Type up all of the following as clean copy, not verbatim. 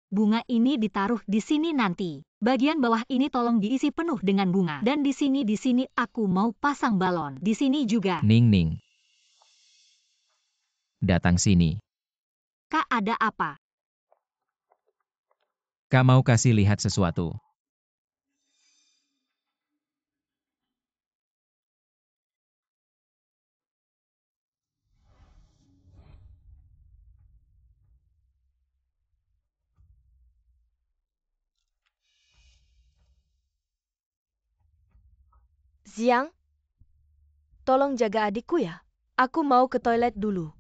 Bunga ini ditaruh di sini nanti. Bagian bawah ini tolong diisi penuh dengan bunga. Dan di sini aku mau pasang balon. Di sini juga. Ning. Datang sini. Kak, ada apa? Kak mau kasih lihat sesuatu. Xiang, tolong jaga adikku ya. Aku mau ke toilet dulu.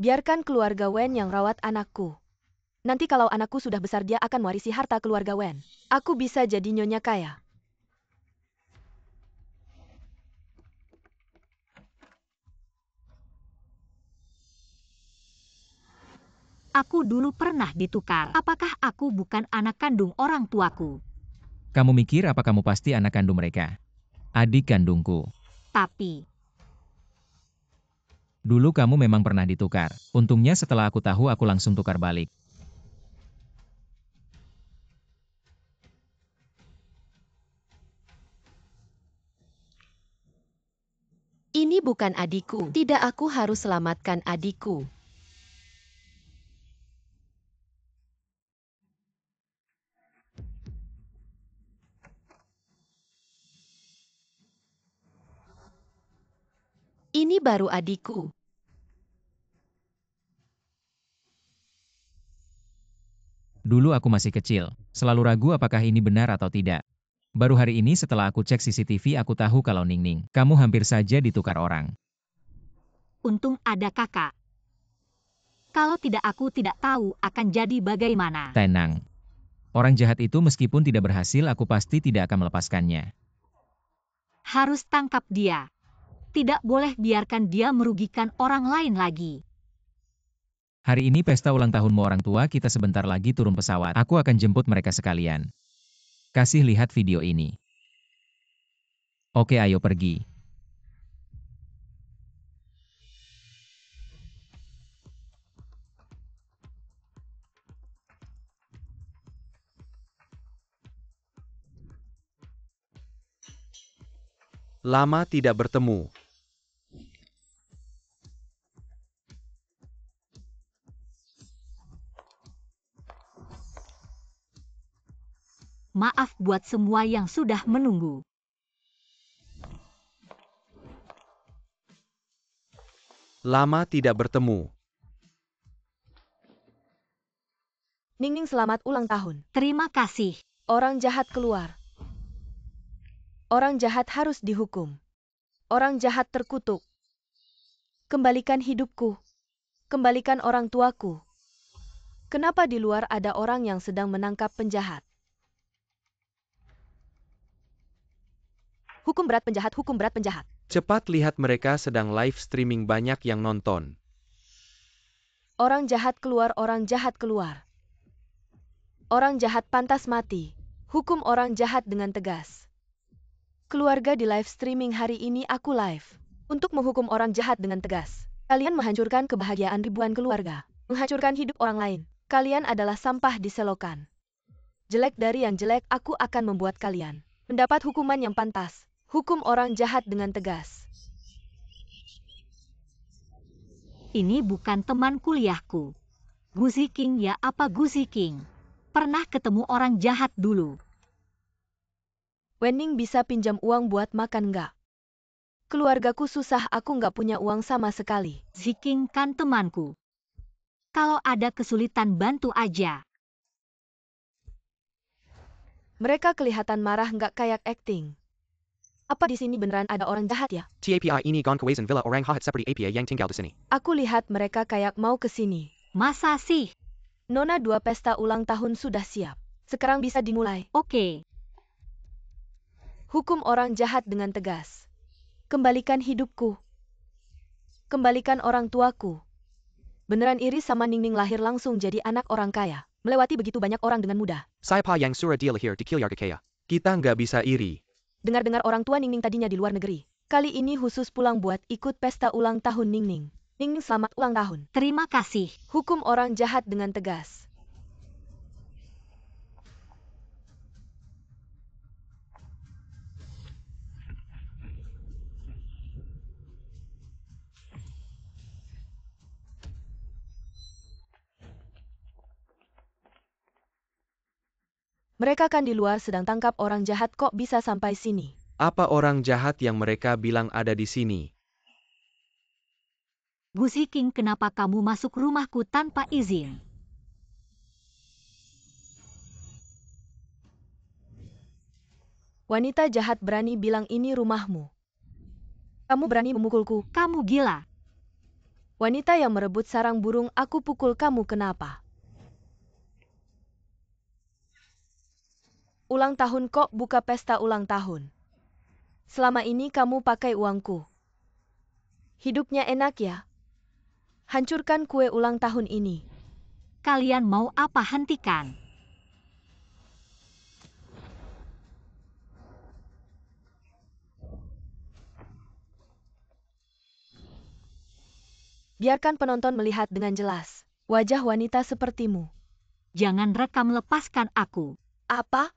Biarkan keluarga Wen yang rawat anakku. Nanti kalau anakku sudah besar dia akan mewarisi harta keluarga Wen. Aku bisa jadi nyonya kaya. Aku dulu pernah ditukar. Apakah aku bukan anak kandung orang tuaku? Kamu mikir apa kamu pasti anak kandung mereka? Adik kandungku. Tapi, Dulu kamu memang pernah ditukar. Untungnya setelah aku tahu aku langsung tukar balik. Ini bukan adikku. Tidak, aku harus selamatkan adikku. Ini baru adikku. Dulu aku masih kecil, selalu ragu apakah ini benar atau tidak. Baru hari ini setelah aku cek CCTV aku tahu kalau Ning, kamu hampir saja ditukar orang. untung ada kakak. Kalau tidak aku tidak tahu akan jadi bagaimana. Tenang. Orang jahat itu meskipun tidak berhasil aku pasti tidak akan melepaskannya. Harus tangkap dia. Tidak boleh biarkan dia merugikan orang lain lagi. Hari ini pesta ulang tahunmu orang tua, kita sebentar lagi turun pesawat. Aku akan jemput mereka sekalian. Kasih lihat video ini. Oke, ayo pergi. Lama tidak bertemu. Maaf buat semua yang sudah menunggu. Lama tidak bertemu. Ning, selamat ulang tahun. Terima kasih. Orang jahat keluar. Orang jahat harus dihukum. Orang jahat terkutuk. Kembalikan hidupku. Kembalikan orang tuaku. Kenapa di luar ada orang yang sedang menangkap penjahat? Hukum berat penjahat, hukum berat penjahat. Cepat lihat, mereka sedang live streaming, banyak yang nonton. Orang jahat keluar, orang jahat keluar. Orang jahat pantas mati. Hukum orang jahat dengan tegas. Keluarga di live streaming hari ini aku live. Untuk menghukum orang jahat dengan tegas. Kalian menghancurkan kebahagiaan ribuan keluarga. Menghancurkan hidup orang lain. Kalian adalah sampah di selokan. Jelek dari yang jelek, aku akan membuat kalian mendapat hukuman yang pantas. Hukum orang jahat dengan tegas. Ini bukan teman kuliahku. Guzi King ya, apa Guzi King? Pernah ketemu orang jahat dulu. Wenning bisa pinjam uang buat makan nggak? Keluargaku susah, aku nggak punya uang sama sekali. Ziking kan temanku. Kalau ada kesulitan bantu aja. Mereka kelihatan marah, nggak kayak acting. Apa di sini beneran ada orang jahat ya? TAPI ini gone kawasan villa orang jahat seperti API yang tinggal di sini. Aku lihat mereka kayak mau ke sini. Masa sih? Nona 2 pesta ulang tahun sudah siap. Sekarang bisa dimulai. Oke. Hukum orang jahat dengan tegas. Kembalikan hidupku. Kembalikan orang tuaku. Beneran iri sama Ningning lahir langsung jadi anak orang kaya. Melewati begitu banyak orang dengan mudah. Saya pa yang surah dia lahir di Kilyarga Kaya. Kita nggak bisa iri. Dengar-dengar orang tua Ningning tadinya di luar negeri. Kali ini khusus pulang buat ikut pesta ulang tahun Ningning. Ningning selamat ulang tahun. Terima kasih. Hukum orang jahat dengan tegas. Mereka kan di luar sedang tangkap orang jahat, kok bisa sampai sini? Apa orang jahat yang mereka bilang ada di sini? Gu Ziking, kenapa kamu masuk rumahku tanpa izin? Wanita jahat berani bilang ini rumahmu. Kamu berani memukulku? Kamu gila. Wanita yang merebut sarang burung, aku pukul kamu kenapa? Ulang tahun kok buka pesta ulang tahun? Selama ini kamu pakai uangku. Hidupnya enak ya? Hancurkan kue ulang tahun ini. Kalian mau apa? Hentikan. Biarkan penonton melihat dengan jelas wajah wanita sepertimu. Jangan rekam, lepaskan aku. Apa?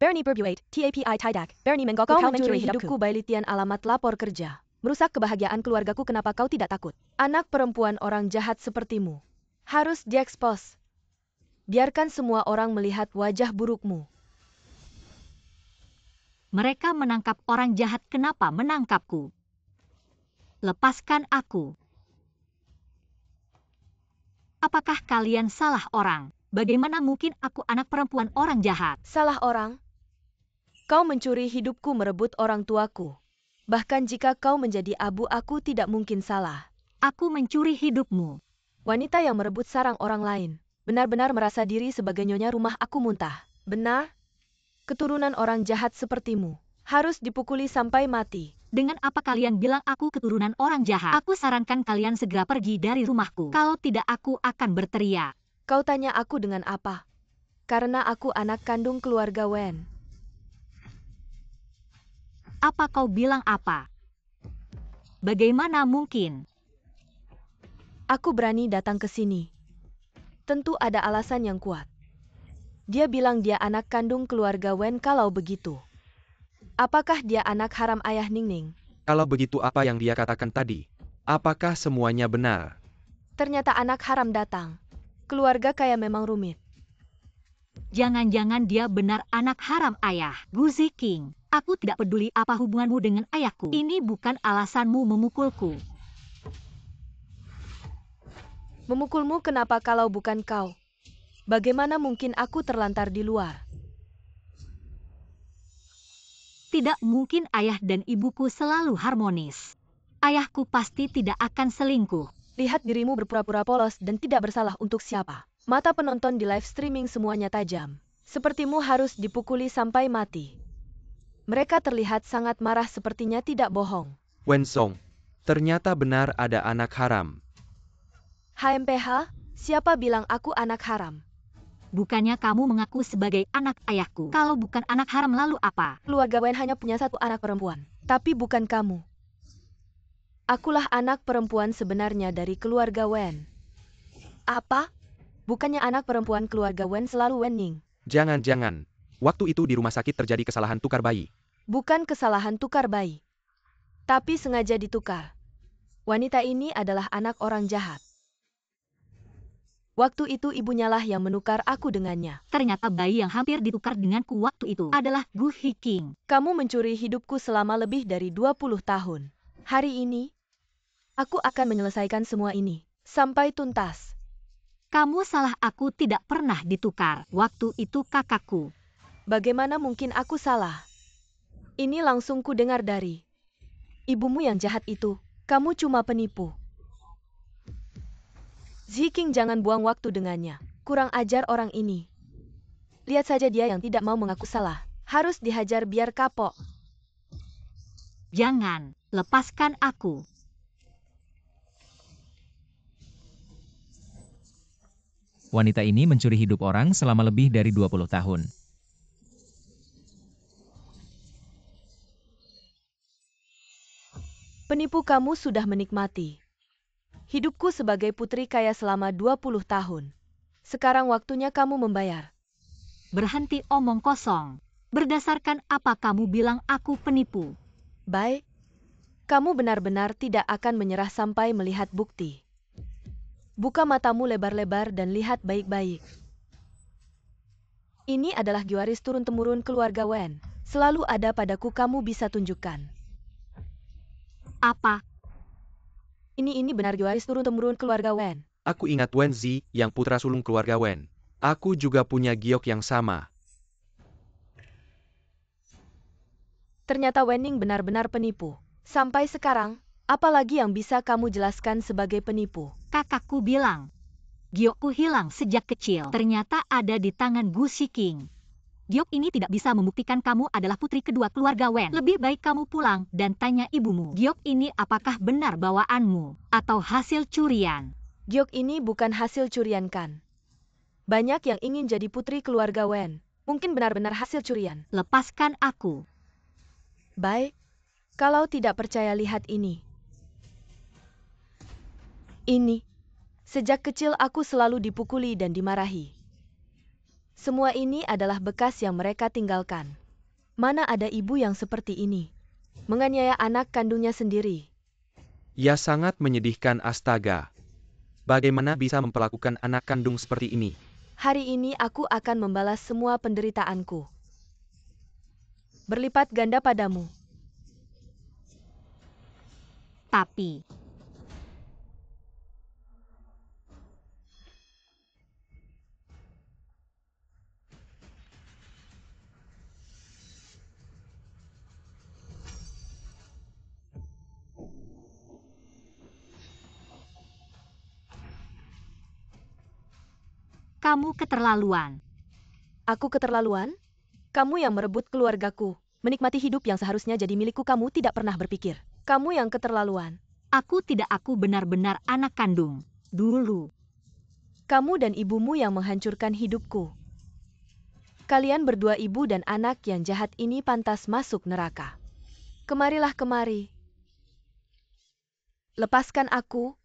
Bernie Berbuate, TAPI Tidak, Bernie Menggok, kau mencuri hidupku. Bailitian alamat lapor kerja. Merusak kebahagiaan keluargaku, kenapa kau tidak takut? Anak perempuan orang jahat sepertimu. Harus diekspos. Biarkan semua orang melihat wajah burukmu. Mereka menangkap orang jahat, kenapa menangkapku? Lepaskan aku. Apakah kalian salah orang? Bagaimana mungkin aku anak perempuan orang jahat? Salah orang? Kau mencuri hidupku, merebut orang tuaku. Bahkan jika kau menjadi abu, aku tidak mungkin salah. Aku mencuri hidupmu. Wanita yang merebut sarang orang lain, benar-benar merasa diri sebagai nyonya rumah, aku muntah. Benar? Keturunan orang jahat sepertimu, harus dipukuli sampai mati. Dengan apa kalian bilang aku keturunan orang jahat? Aku sarankan kalian segera pergi dari rumahku. Kalau tidak, aku akan berteriak. Kau tanya aku dengan apa? Karena aku anak kandung keluarga Wen. Apa kau bilang apa? Bagaimana mungkin? Aku berani datang ke sini. Tentu ada alasan yang kuat. Dia bilang dia anak kandung keluarga Wen. Kalau begitu, apakah dia anak haram ayah Ningning? Kalau begitu, apa yang dia katakan tadi? Apakah semuanya benar? Ternyata anak haram datang. Keluarga kaya memang rumit. Jangan-jangan dia benar anak haram ayah. Gu Ziking, aku tidak peduli apa hubunganmu dengan ayahku. Ini bukan alasanmu memukulku. Memukulmu kenapa kalau bukan kau? Bagaimana mungkin aku terlantar di luar? Tidak mungkin ayah dan ibuku selalu harmonis. Ayahku pasti tidak akan selingkuh. Lihat dirimu berpura-pura polos dan tidak bersalah untuk siapa. Mata penonton di live streaming semuanya tajam. Sepertimu harus dipukuli sampai mati. Mereka terlihat sangat marah, sepertinya tidak bohong. Wen Song, ternyata benar ada anak haram. HMPH, siapa bilang aku anak haram? Bukannya kamu mengaku sebagai anak ayahku? Kalau bukan anak haram, lalu apa? Keluarga Wen hanya punya satu anak perempuan, tapi bukan kamu. Akulah anak perempuan sebenarnya dari keluarga Wen. Apa? Bukannya anak perempuan keluarga Wen selalu Wenning? Jangan-jangan, waktu itu di rumah sakit terjadi kesalahan tukar bayi. Bukan kesalahan tukar bayi, tapi sengaja ditukar. Wanita ini adalah anak orang jahat. Waktu itu ibunya lah yang menukar aku dengannya. Ternyata bayi yang hampir ditukar denganku waktu itu adalah Gu Hiking. Kamu mencuri hidupku selama lebih dari 20 tahun. Hari ini, aku akan menyelesaikan semua ini sampai tuntas. Kamu salah, aku tidak pernah ditukar. Waktu itu kakakku. Bagaimana mungkin aku salah? Ini langsung ku dengar dari ibumu yang jahat itu. Kamu cuma penipu. Ziking, jangan buang waktu dengannya. Kurang ajar orang ini. Lihat saja dia yang tidak mau mengaku salah. Harus dihajar biar kapok. Jangan, lepaskan aku. Wanita ini mencuri hidup orang selama lebih dari 20 tahun. Penipu, kamu sudah menikmati hidupku sebagai putri kaya selama 20 tahun. Sekarang waktunya kamu membayar. Berhenti omong kosong. Berdasarkan apa kamu bilang aku penipu? Baik. Kamu benar-benar tidak akan menyerah sampai melihat bukti. Buka matamu lebar-lebar dan lihat baik-baik. Ini adalah giwaris turun-temurun keluarga Wen. Selalu ada padaku, kamu bisa tunjukkan. Apa? Ini benar giwaris turun-temurun keluarga Wen. Aku ingat Wen Zi yang putra sulung keluarga Wen. Aku juga punya giok yang sama. Ternyata Wenning benar-benar penipu. Sampai sekarang, apalagi yang bisa kamu jelaskan sebagai penipu? Kakakku bilang, giokku hilang sejak kecil. Ternyata ada di tangan Gu Shiking. Giok ini tidak bisa membuktikan kamu adalah putri kedua keluarga Wen. Lebih baik kamu pulang dan tanya ibumu. Giok ini apakah benar bawaanmu atau hasil curian? Giok ini bukan hasil curian kan? Banyak yang ingin jadi putri keluarga Wen. Mungkin benar-benar hasil curian. Lepaskan aku. Baik. Kalau tidak percaya, lihat ini. Ini. Sejak kecil aku selalu dipukuli dan dimarahi. Semua ini adalah bekas yang mereka tinggalkan. Mana ada ibu yang seperti ini? Menganiaya anak kandungnya sendiri. Ya, sangat menyedihkan, astaga. Bagaimana bisa memperlakukan anak kandung seperti ini? Hari ini aku akan membalas semua penderitaanku. Berlipat ganda padamu. Tapi, kamu keterlaluan. Aku keterlaluan? Kamu yang merebut keluargaku, menikmati hidup yang seharusnya jadi milikku, kamu tidak pernah berpikir. Kamu yang keterlaluan. Aku benar-benar anak kandung. Dulu. Kamu dan ibumu yang menghancurkan hidupku. Kalian berdua, ibu dan anak yang jahat ini, pantas masuk neraka. Kemarilah kemari. Lepaskan aku.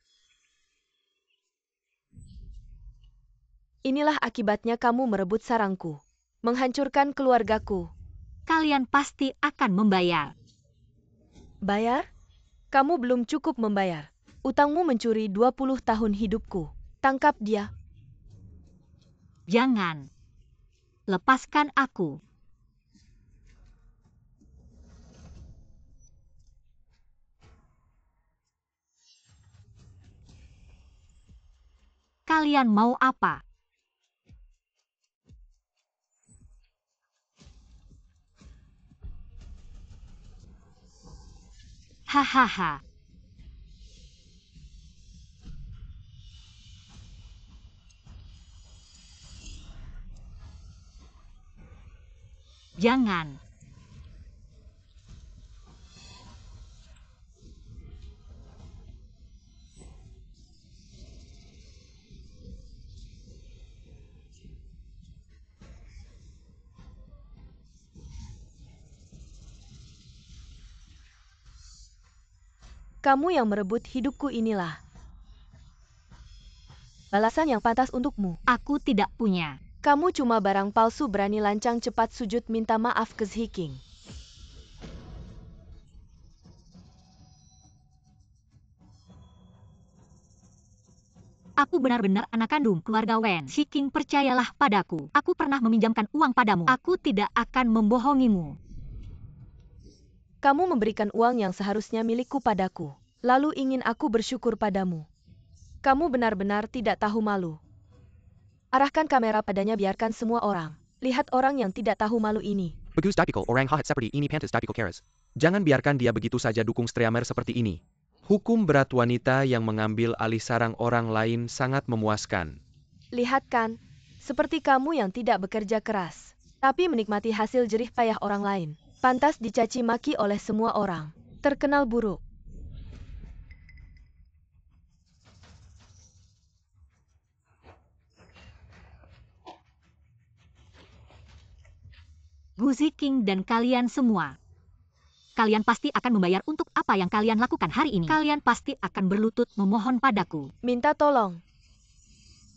Inilah akibatnya kamu merebut sarangku. Menghancurkan keluargaku. Kalian pasti akan membayar. Bayar? Kamu belum cukup membayar. Utangmu mencuri 20 tahun hidupku. Tangkap dia. Jangan. Lepaskan aku. Kalian mau apa? Hahaha. Jangan. Kamu yang merebut hidupku, inilah balasan yang pantas untukmu. Aku tidak punya. Kamu cuma barang palsu, berani lancang cepat sujud minta maaf ke Shiking. Aku benar-benar anak kandung keluarga Wen. Shiking, percayalah padaku. Aku pernah meminjamkan uang padamu. Aku tidak akan membohongimu. Kamu memberikan uang yang seharusnya milikku padaku. Lalu ingin aku bersyukur padamu. Kamu benar-benar tidak tahu malu. Arahkan kamera padanya, biarkan semua orang lihat orang yang tidak tahu malu ini. Bagus dapikal orang hahat seperti ini pantas dapikal keras. Jangan biarkan dia begitu saja dukung streamer seperti ini. Hukum berat wanita yang mengambil alih sarang orang lain sangat memuaskan. Lihat kan, Seperti kamu yang tidak bekerja keras, tapi menikmati hasil jerih payah orang lain. Pantas dicaci maki oleh semua orang. Terkenal buruk. Guzi King dan kalian semua. Kalian pasti akan membayar untuk apa yang kalian lakukan hari ini. Kalian pasti akan berlutut memohon padaku. Minta tolong.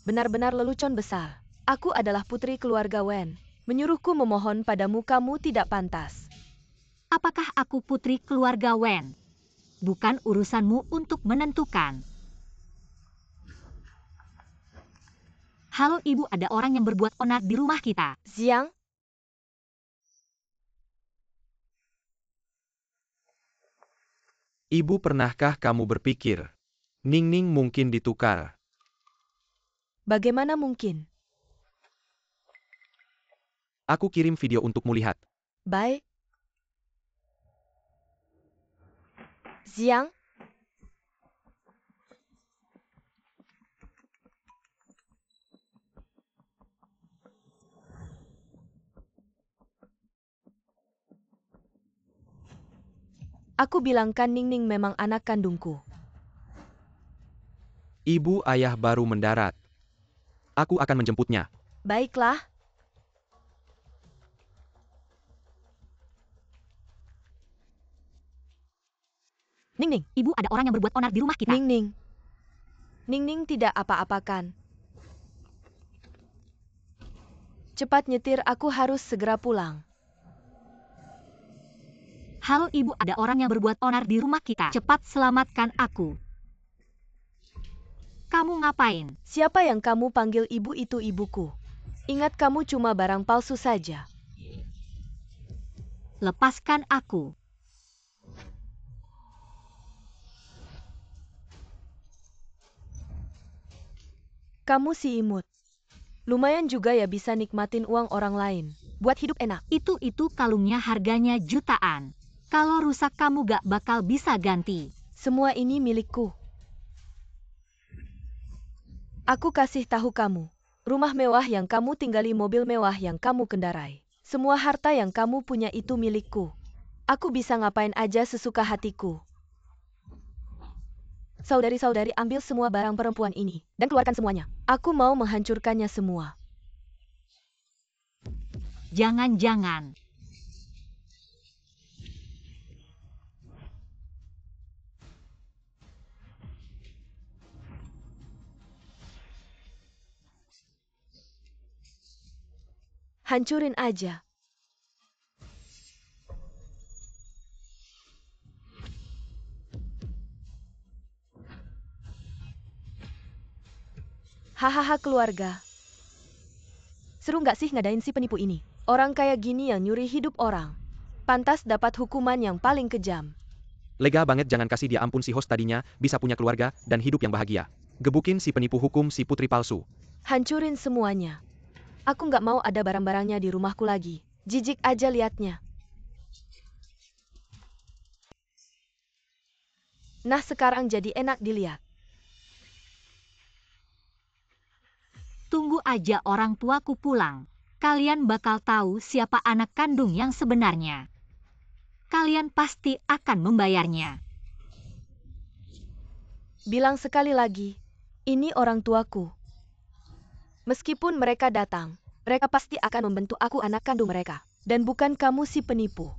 Benar-benar lelucon besar. Aku adalah putri keluarga Wen. Menyuruhku memohon padamu, kamu tidak pantas. Apakah aku putri keluarga Wen? Bukan urusanmu untuk menentukan. Halo ibu, ada orang yang berbuat onar di rumah kita. Xiang, Ibu, pernahkah kamu berpikir, Ningning mungkin ditukar? bagaimana mungkin? Aku kirim video untukmu lihat. Baik. Xiang, aku bilangkan Ningning memang anak kandungku. Ibu, ayah baru mendarat. Aku akan menjemputnya. Baiklah. Ningning, ibu, ada orang yang berbuat onar di rumah kita. Ningning. Ningning tidak apa-apakan. Cepat nyetir, aku harus segera pulang. Halo ibu, ada orang yang berbuat onar di rumah kita. Cepat selamatkan aku. Kamu ngapain? Siapa yang kamu panggil ibu itu ibuku? Ingat, kamu cuma barang palsu saja. Lepaskan aku. Kamu si imut. Lumayan juga ya bisa nikmatin uang orang lain. Buat hidup enak. Itu kalungnya harganya jutaan. Kalau rusak kamu gak bakal bisa ganti. Semua ini milikku. Aku kasih tahu kamu. Rumah mewah yang kamu tinggali, mobil mewah yang kamu kendarai. Semua harta yang kamu punya itu milikku. Aku bisa ngapain aja sesuka hatiku. Saudari-saudari, ambil semua barang perempuan ini dan keluarkan semuanya. Aku mau menghancurkannya semua. Jangan-jangan. Hancurin aja. Hahaha keluarga. Seru nggak sih ngadain si penipu ini? Orang kayak gini yang nyuri hidup orang. Pantas dapat hukuman yang paling kejam. Lega banget, jangan kasih dia ampun, si host tadinya bisa punya keluarga dan hidup yang bahagia. Gebukin si penipu, hukum si putri palsu. Hancurin semuanya. Aku nggak mau ada barang-barangnya di rumahku lagi. Jijik aja liatnya. Nah, sekarang jadi enak dilihat. Tunggu aja orang tuaku pulang. Kalian bakal tahu siapa anak kandung yang sebenarnya. Kalian pasti akan membayarnya. Bilang sekali lagi, ini orang tuaku. Meskipun mereka datang, mereka pasti akan membentuk aku anak kandung mereka. Dan bukan kamu si penipu.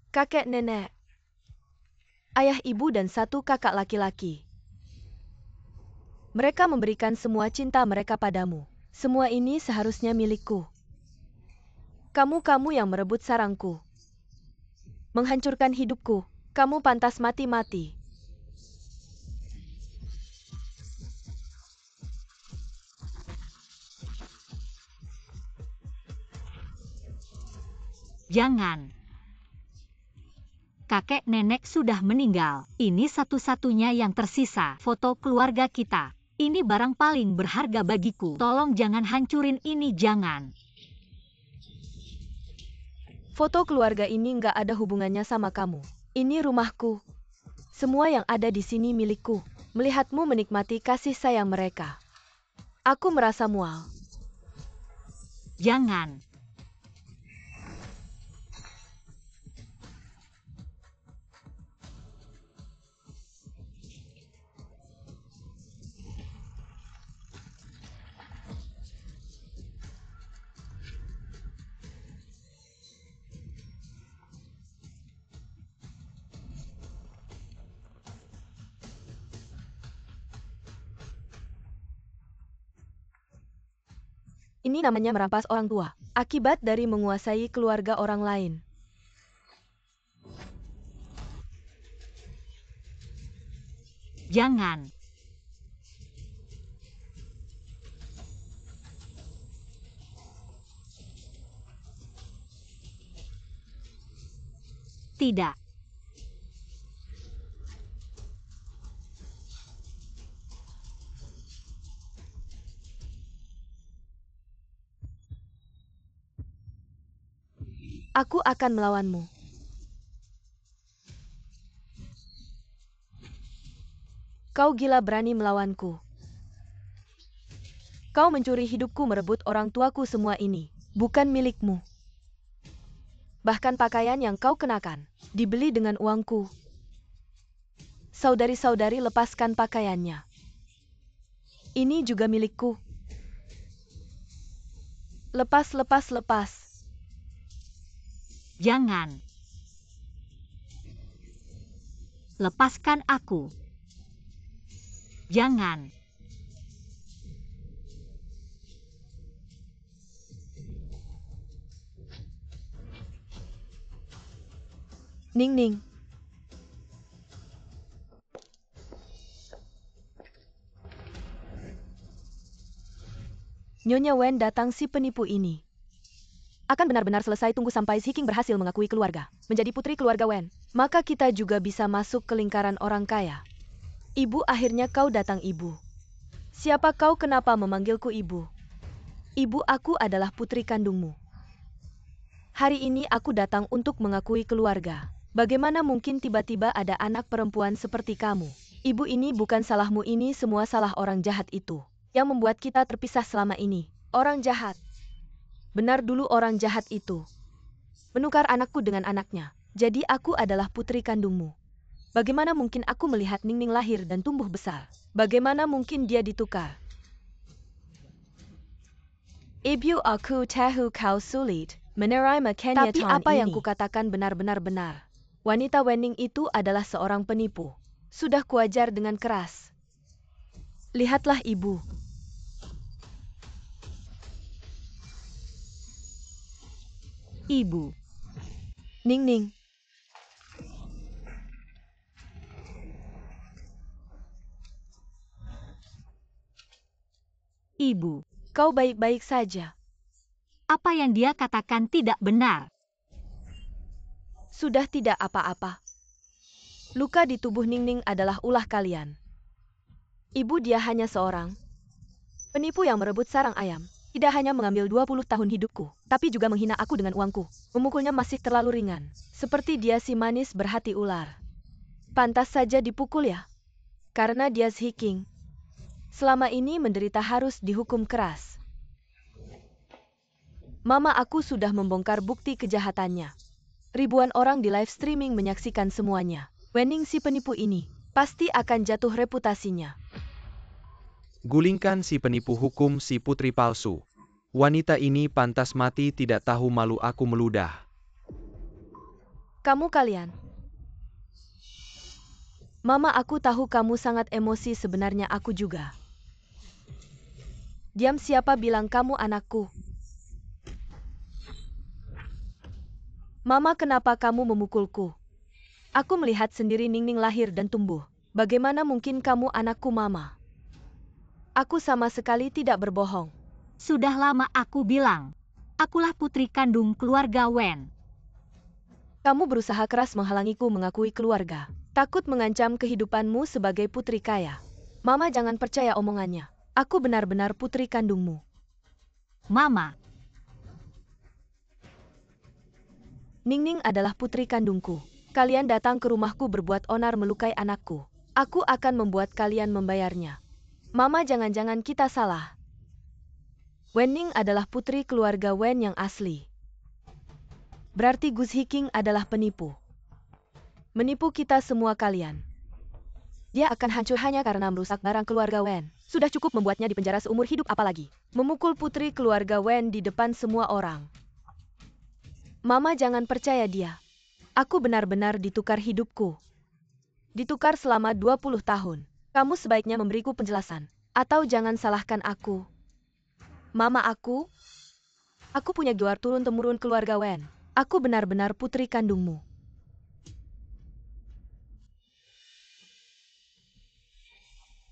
Kakek nenek, ayah ibu dan satu kakak laki-laki. Mereka memberikan semua cinta mereka padamu. Semua ini seharusnya milikku. Kamu yang merebut sarangku. Menghancurkan hidupku. Kamu pantas mati-mati. Jangan. Kakek nenek sudah meninggal. Ini satu-satunya yang tersisa. Foto keluarga kita. Ini barang paling berharga bagiku. Tolong jangan hancurin ini, jangan. Foto keluarga ini nggak ada hubungannya sama kamu. Ini rumahku. Semua yang ada di sini milikku. Melihatmu menikmati kasih sayang mereka. Aku merasa mual. Jangan. Ini namanya merampas orang tua, akibat dari menguasai keluarga orang lain. Jangan. Tidak. Aku akan melawanmu. Kau gila berani melawanku. Kau mencuri hidupku, merebut orang tuaku, semua ini bukan milikmu. Bahkan pakaian yang kau kenakan dibeli dengan uangku. Saudari-saudari, lepaskan pakaiannya. Ini juga milikku. Lepas, lepas, lepas. Jangan. Lepaskan aku. Jangan. Ning-ning. Nyonya Wen datang, si penipu ini akan benar-benar selesai. Tunggu sampai Si King berhasil mengakui keluarga, menjadi putri keluarga Wen. Maka kita juga bisa masuk ke lingkaran orang kaya. Ibu, akhirnya kau datang, Ibu. Siapa kau? Kenapa memanggilku Ibu? Ibu, aku adalah putri kandungmu. Hari ini aku datang untuk mengakui keluarga. Bagaimana mungkin tiba-tiba ada anak perempuan seperti kamu? Ibu, ini bukan salahmu, ini semua salah orang jahat itu yang membuat kita terpisah selama ini. Orang jahat. Benar, dulu orang jahat itu menukar anakku dengan anaknya. Jadi aku adalah putri kandungmu. Bagaimana mungkin aku melihat Ning-ning lahir dan tumbuh besar? Bagaimana mungkin dia ditukar? Ibu, aku tahu kau sulit menerima kenyataan ini. Tapi apa yang kukatakan benar-benar benar. Wanita Wenning itu adalah seorang penipu. Sudah kuajar dengan keras. Lihatlah, Ibu. Ibu. Ning-ning. Ibu. Kau baik-baik saja. Apa yang dia katakan tidak benar. Sudah tidak apa-apa. Luka di tubuh Ning-ning adalah ulah kalian. Ibu, dia hanya seorang penipu yang merebut sarang ayam. Tidak hanya mengambil 20 tahun hidupku, tapi juga menghina aku dengan uangku. Memukulnya masih terlalu ringan. Seperti dia si manis berhati ular. Pantas saja dipukul ya. Karena dia Si King. Selama ini menderita harus dihukum keras. Mama aku sudah membongkar bukti kejahatannya. Ribuan orang di live streaming menyaksikan semuanya. Wenning, si penipu ini pasti akan jatuh reputasinya. Gulingkan si penipu, hukum si putri palsu. Wanita ini pantas mati, tidak tahu malu aku meludah. Kamu kalian. Mama, aku tahu kamu sangat emosi, sebenarnya aku juga. Diam, siapa bilang kamu anakku? Mama, kenapa kamu memukulku? Aku melihat sendiri Ning-ning lahir dan tumbuh. Bagaimana mungkin kamu anakku, Mama? Aku sama sekali tidak berbohong. Sudah lama aku bilang. Akulah putri kandung keluarga Wen. Kamu berusaha keras menghalangiku mengakui keluarga. Takut mengancam kehidupanmu sebagai putri kaya. Mama, jangan percaya omongannya. Aku benar-benar putri kandungmu. Mama. Ningning adalah putri kandungku. Kalian datang ke rumahku berbuat onar melukai anakku. Aku akan membuat kalian membayarnya. Mama, jangan-jangan kita salah. Wenning adalah putri keluarga Wen yang asli. Berarti Gus Hiking adalah penipu. Menipu kita semua kalian. Dia akan hancur hanya karena merusak barang keluarga Wen. Sudah cukup membuatnya dipenjara seumur hidup, apalagi memukul putri keluarga Wen di depan semua orang. Mama, jangan percaya dia. Aku benar-benar ditukar hidupku. Ditukar selama 20 tahun. Kamu sebaiknya memberiku penjelasan. Atau jangan salahkan aku. Mama, aku punya gelar turun-temurun keluarga Wen. Aku benar-benar putri kandungmu.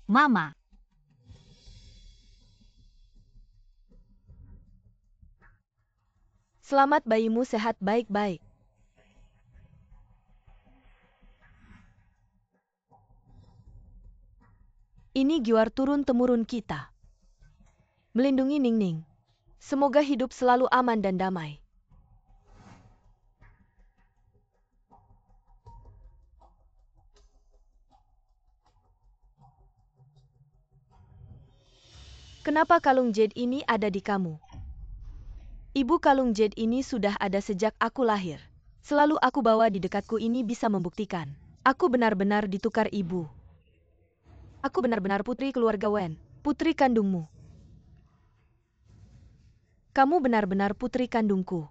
Mama. Selamat, bayimu sehat baik-baik. Ini giwar turun-temurun kita. Melindungi Ningning. Semoga hidup selalu aman dan damai. Kenapa kalung jade ini ada di kamu? Ibu, kalung jade ini sudah ada sejak aku lahir. Selalu aku bawa di dekatku, ini bisa membuktikan. Aku benar-benar ditukar ibu. Aku benar-benar putri keluarga Wen, putri kandungmu. Kamu benar-benar putri kandungku.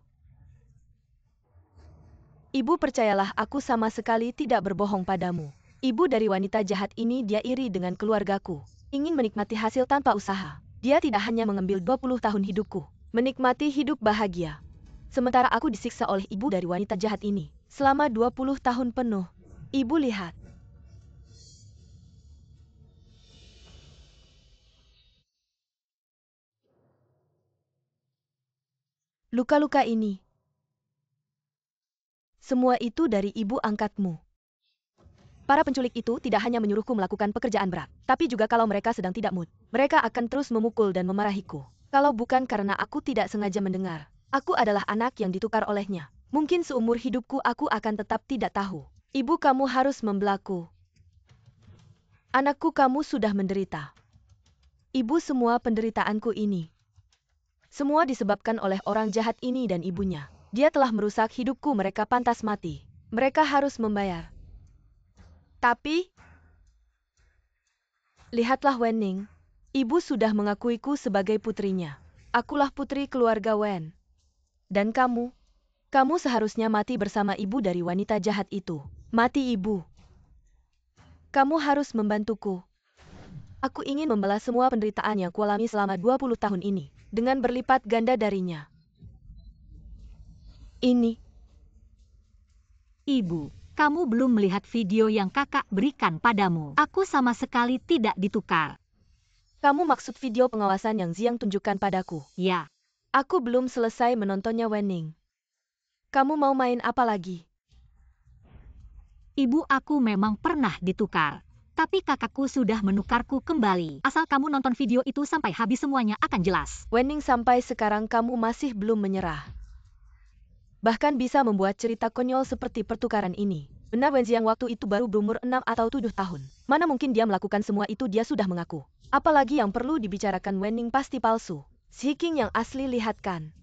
Ibu, percayalah, aku sama sekali tidak berbohong padamu. Ibu dari wanita jahat ini, dia iri dengan keluargaku. Ingin menikmati hasil tanpa usaha. Dia tidak hanya mengambil 20 tahun hidupku, menikmati hidup bahagia. Sementara aku disiksa oleh ibu dari wanita jahat ini selama 20 tahun penuh. Ibu, lihat. Luka-luka ini. Semua itu dari ibu angkatmu. Para penculik itu tidak hanya menyuruhku melakukan pekerjaan berat, tapi juga kalau mereka sedang tidak mood, mereka akan terus memukul dan memarahiku. Kalau bukan karena aku tidak sengaja mendengar, aku adalah anak yang ditukar olehnya. Mungkin seumur hidupku aku akan tetap tidak tahu. Ibu, kamu harus membelaku. Anakku, kamu sudah menderita. Ibu, semua penderitaanku ini. Semua disebabkan oleh orang jahat ini dan ibunya. Dia telah merusak hidupku, mereka pantas mati. Mereka harus membayar. Tapi, lihatlah Wenning. Ibu sudah mengakuiku sebagai putrinya. Akulah putri keluarga Wen. Dan kamu seharusnya mati bersama ibu dari wanita jahat itu. Mati, ibu. Kamu harus membantuku. Aku ingin membalas semua penderitaan yang kualami selama 20 tahun ini, dengan berlipat ganda darinya. Ini. Ibu, kamu belum melihat video yang kakak berikan padamu. Aku sama sekali tidak ditukar. Kamu maksud video pengawasan yang Ziang tunjukkan padaku? Ya. Aku belum selesai menontonnya, Wenning. Kamu mau main apa lagi? Ibu, aku memang pernah ditukar. Tapi kakakku sudah menukarku kembali. Asal kamu nonton video itu sampai habis, semuanya akan jelas. Wenning, sampai sekarang kamu masih belum menyerah. Bahkan bisa membuat cerita konyol seperti pertukaran ini. Benar, Wen Ziang waktu itu baru berumur 6 atau 7 tahun. Mana mungkin dia melakukan semua itu, dia sudah mengaku. Apalagi yang perlu dibicarakan, Wenning pasti palsu. Si King yang asli, lihatkan.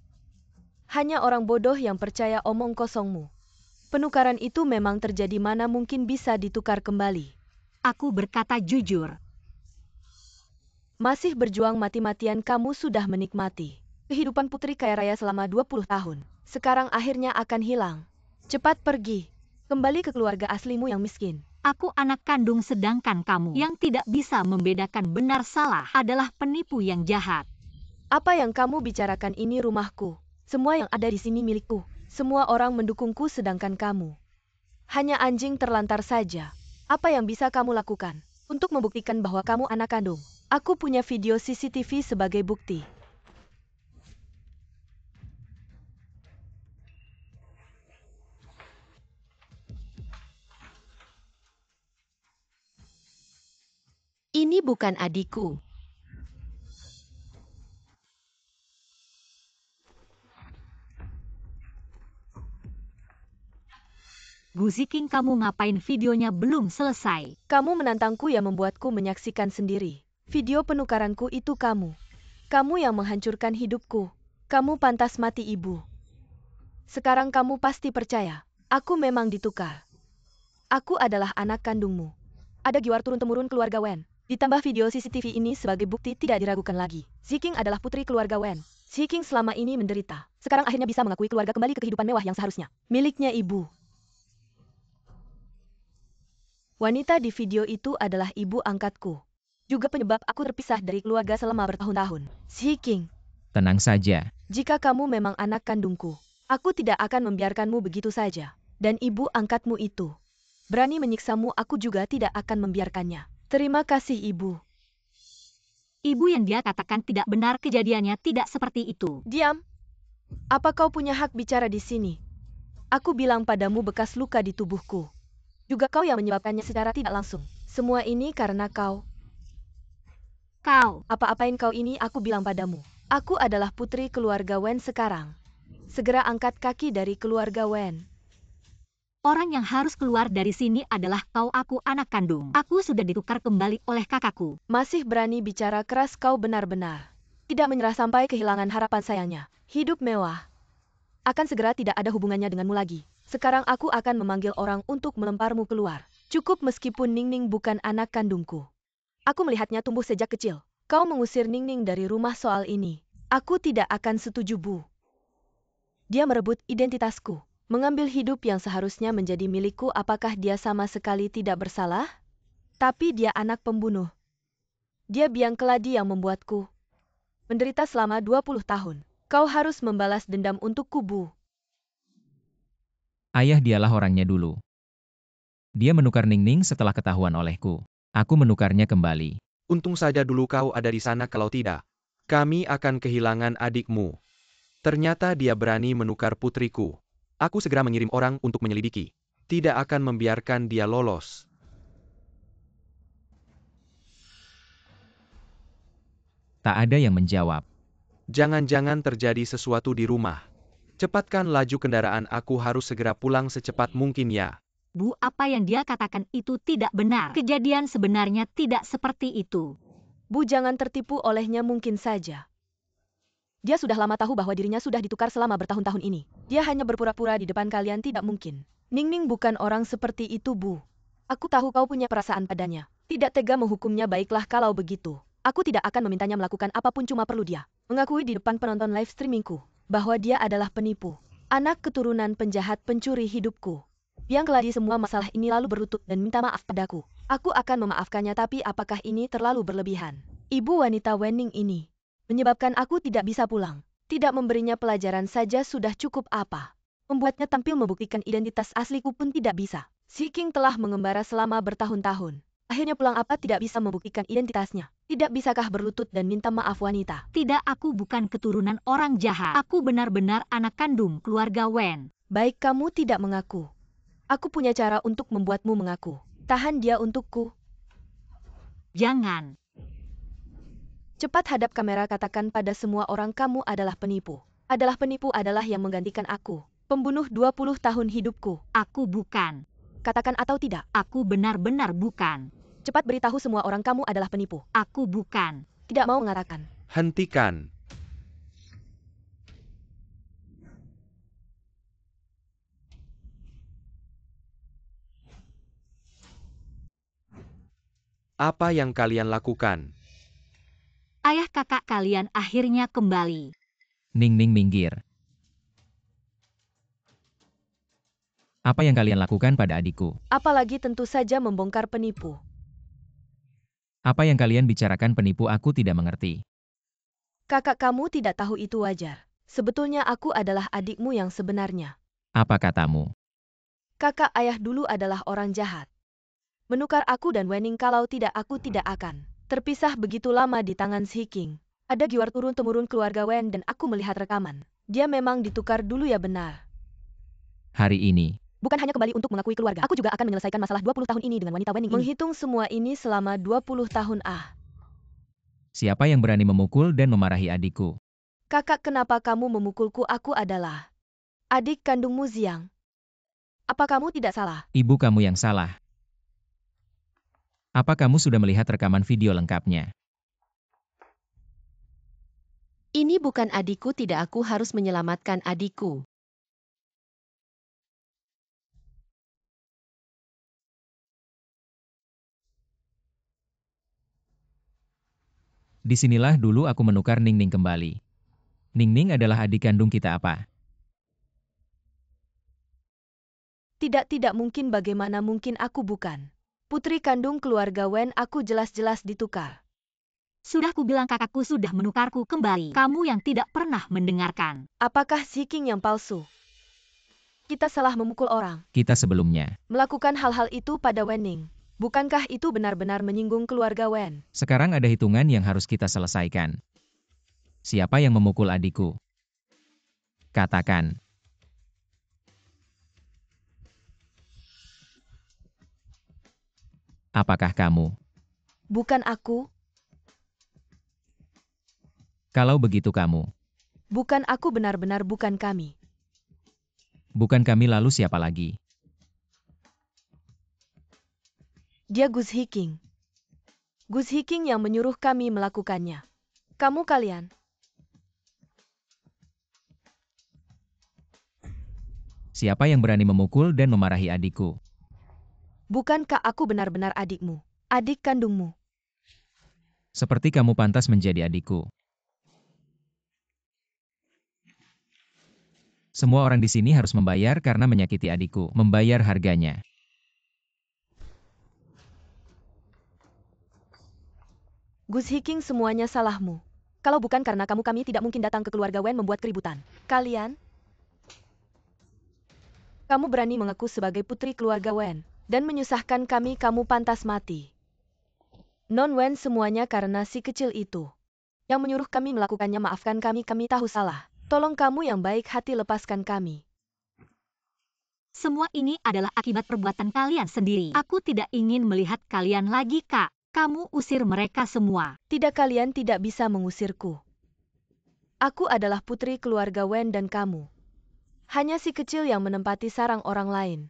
Hanya orang bodoh yang percaya omong kosongmu. Penukaran itu memang terjadi, mana mungkin bisa ditukar kembali. Aku berkata jujur. Masih berjuang mati-matian, kamu sudah menikmati kehidupan putri kaya raya selama 20 tahun. Sekarang akhirnya akan hilang. Cepat pergi. Kembali ke keluarga aslimu yang miskin. Aku anak kandung, sedangkan kamu yang tidak bisa membedakan benar salah adalah penipu yang jahat. Apa yang kamu bicarakan ini rumahku. Semua yang ada di sini milikku. Semua orang mendukungku sedangkan kamu hanya anjing terlantar saja. Apa yang bisa kamu lakukan untuk membuktikan bahwa kamu anak kandung? Aku punya video CCTV sebagai bukti. Ini bukan adikku. Gu Ziking, kamu ngapain? Videonya belum selesai. Kamu menantangku yang membuatku menyaksikan sendiri. Video penukaranku itu kamu. Kamu yang menghancurkan hidupku. Kamu pantas mati, ibu. Sekarang kamu pasti percaya. Aku memang ditukar. Aku adalah anak kandungmu. Ada giwar turun-temurun keluarga Wen. Ditambah video CCTV ini sebagai bukti tidak diragukan lagi. Ziking adalah putri keluarga Wen. Ziking selama ini menderita. Sekarang akhirnya bisa mengakui keluarga kembali ke kehidupan mewah yang seharusnya. Miliknya ibu. Wanita di video itu adalah ibu angkatku. Juga penyebab aku terpisah dari keluarga selama bertahun-tahun. Ziking. Tenang saja. Jika kamu memang anak kandungku, aku tidak akan membiarkanmu begitu saja. Dan ibu angkatmu itu berani menyiksamu, aku juga tidak akan membiarkannya. Terima kasih, ibu. Ibu, yang dia katakan tidak benar, kejadiannya tidak seperti itu. Diam. Apa kau punya hak bicara di sini? Aku bilang padamu bekas luka di tubuhku. Juga kau yang menyebabkannya secara tidak langsung. Semua ini karena kau. Kau. Apa-apain kau ini, aku bilang padamu. Aku adalah putri keluarga Wen sekarang. Segera angkat kaki dari keluarga Wen. Orang yang harus keluar dari sini adalah kau. Aku anak kandung. Aku sudah ditukar kembali oleh kakakku. Masih berani bicara keras kau, benar-benar. Tidak menyerah sampai kehilangan harapan, sayangnya. Hidup mewah akan segera tidak ada hubungannya denganmu lagi. Sekarang aku akan memanggil orang untuk melemparmu keluar. Cukup, meskipun Ningning bukan anak kandungku. Aku melihatnya tumbuh sejak kecil. Kau mengusir Ningning dari rumah soal ini. Aku tidak akan setuju, Bu. Dia merebut identitasku. Mengambil hidup yang seharusnya menjadi milikku. Apakah dia sama sekali tidak bersalah? Tapi dia anak pembunuh. Dia biang keladi yang membuatku menderita selama 20 tahun. Kau harus membalas dendam untukku, Bu. Ayah dialah orangnya dulu. Dia menukar Ningning setelah ketahuan olehku. Aku menukarnya kembali. Untung saja dulu kau ada di sana, kalau tidak, kami akan kehilangan adikmu. Ternyata dia berani menukar putriku. Aku segera mengirim orang untuk menyelidiki. Tidak akan membiarkan dia lolos. Tak ada yang menjawab. Jangan-jangan terjadi sesuatu di rumah. Cepatkan laju kendaraan, aku harus segera pulang secepat mungkin ya. Bu, apa yang dia katakan itu tidak benar. Kejadian sebenarnya tidak seperti itu. Bu, jangan tertipu olehnya, mungkin saja. Dia sudah lama tahu bahwa dirinya sudah ditukar selama bertahun-tahun ini. Dia hanya berpura-pura di depan kalian, tidak mungkin. Ningning bukan orang seperti itu, Bu. Aku tahu kau punya perasaan padanya. Tidak tega menghukumnya. Baiklah kalau begitu. Aku tidak akan memintanya melakukan apapun, cuma perlu dia mengakui di depan penonton live streamingku bahwa dia adalah penipu, anak keturunan penjahat, pencuri hidupku. Yang keladi semua masalah ini lalu berlutut dan minta maaf padaku. Aku akan memaafkannya, tapi apakah ini terlalu berlebihan? Ibu wanita Wenning ini menyebabkan aku tidak bisa pulang. Tidak memberinya pelajaran saja sudah cukup, apa? Membuatnya tampil membuktikan identitas asliku pun tidak bisa. Ziking telah mengembara selama bertahun-tahun. Akhirnya pulang, apa tidak bisa membuktikan identitasnya? Tidak bisakah berlutut dan minta maaf, wanita? Tidak, aku bukan keturunan orang jahat. Aku benar-benar anak kandung keluarga Wen. Baik, kamu tidak mengaku. Aku punya cara untuk membuatmu mengaku. Tahan dia untukku. Jangan. Cepat hadap kamera, katakan pada semua orang kamu adalah penipu. Adalah penipu, adalah yang menggantikan aku. Pembunuh 20 tahun hidupku. Aku bukan. Katakan atau tidak. Aku benar-benar bukan. Cepat beritahu semua orang kamu adalah penipu. Aku bukan. Tidak mau mengatakan. Hentikan. Apa yang kalian lakukan? Ayah kakak kalian akhirnya kembali. Ningning minggir. Apa yang kalian lakukan pada adikku? Apalagi tentu saja membongkar penipu. Apa yang kalian bicarakan penipu? Aku tidak mengerti. Kakak kamu tidak tahu itu wajar. Sebetulnya aku adalah adikmu yang sebenarnya. Apa katamu? Kakak ayah dulu adalah orang jahat. Menukar aku dan Wenning, kalau tidak aku tidak akan terpisah begitu lama di tangan Ziking. Ada giwar turun-temurun keluarga Wen dan aku melihat rekaman. Dia memang ditukar dulu, ya benar. Hari ini. Bukan hanya kembali untuk mengakui keluarga, aku juga akan menyelesaikan masalah 20 tahun ini dengan wanita Wenning ini. Menghitung semua ini selama 20 tahun. Siapa yang berani memukul dan memarahi adikku? Kakak, kenapa kamu memukulku? Aku adalah adik kandungmu, Ziang. Apa kamu tidak salah? Ibu kamu yang salah. Apa kamu sudah melihat rekaman video lengkapnya? Ini bukan adikku, tidak, aku harus menyelamatkan adikku. Disinilah dulu aku menukar Ningning kembali. Ningning adalah adik kandung kita apa? Tidak mungkin, bagaimana mungkin aku bukan? Putri kandung keluarga Wen, aku jelas-jelas ditukar. Sudah kubilang kakakku sudah menukarku kembali. Kamu yang tidak pernah mendengarkan. Apakah Ziking yang palsu? Kita salah memukul orang. Kita sebelumnya. Melakukan hal-hal itu pada Wenning. Bukankah itu benar-benar menyinggung keluarga Wen? Sekarang ada hitungan yang harus kita selesaikan. Siapa yang memukul adikku? Katakan. Apakah kamu? Bukan aku. Kalau begitu kamu. Bukan aku, benar-benar bukan kami. Bukan kami, lalu siapa lagi? Dia Gus Hiking. Gus Hiking yang menyuruh kami melakukannya. Kamu kalian. Siapa yang berani memukul dan memarahi adikku? Bukankah aku benar-benar adikmu? Adik kandungmu. Seperti kamu pantas menjadi adikku. Semua orang di sini harus membayar karena menyakiti adikku. Membayar harganya. Gus Hiking, semuanya salahmu. Kalau bukan karena kamu, kami tidak mungkin datang ke keluarga Wen membuat keributan. Kalian? Kamu berani mengaku sebagai putri keluarga Wen dan menyusahkan kami, kamu pantas mati. Non Wen, semuanya karena si kecil itu. Yang menyuruh kami melakukannya, maafkan kami tahu salah. Tolong kamu yang baik hati lepaskan kami. Semua ini adalah akibat perbuatan kalian sendiri. Aku tidak ingin melihat kalian lagi, Kak. Kamu usir mereka semua. Tidak, kalian tidak bisa mengusirku. Aku adalah putri keluarga Wen dan kamu. Hanya si kecil yang menempati sarang orang lain.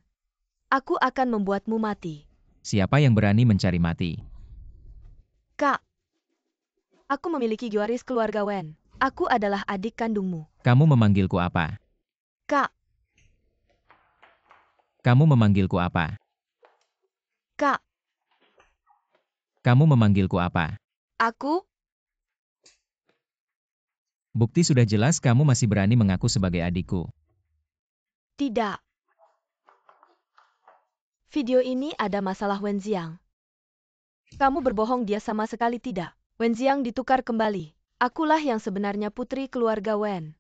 Aku akan membuatmu mati. Siapa yang berani mencari mati? Kak, aku memiliki garis keluarga Wen. Aku adalah adik kandungmu. Kamu memanggilku apa? Kak, Kamu memanggilku apa? Kak, Kamu memanggilku apa? aku? Bukti sudah jelas, kamu masih berani mengaku sebagai adikku. Tidak. Video ini ada masalah Wenziang. Kamu berbohong, dia sama sekali tidak. Wenziang ditukar kembali. Akulah yang sebenarnya putri keluarga Wen.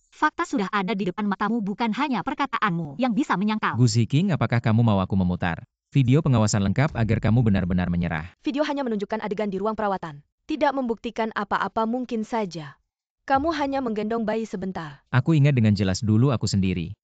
Fakta sudah ada di depan matamu, bukan hanya perkataanmu yang bisa menyangkal. Gus Hiking, apakah kamu mau aku memutar video pengawasan lengkap agar kamu benar-benar menyerah? Video hanya menunjukkan adegan di ruang perawatan. Tidak membuktikan apa-apa, mungkin saja. Kamu hanya menggendong bayi sebentar. Aku ingat dengan jelas dulu aku sendiri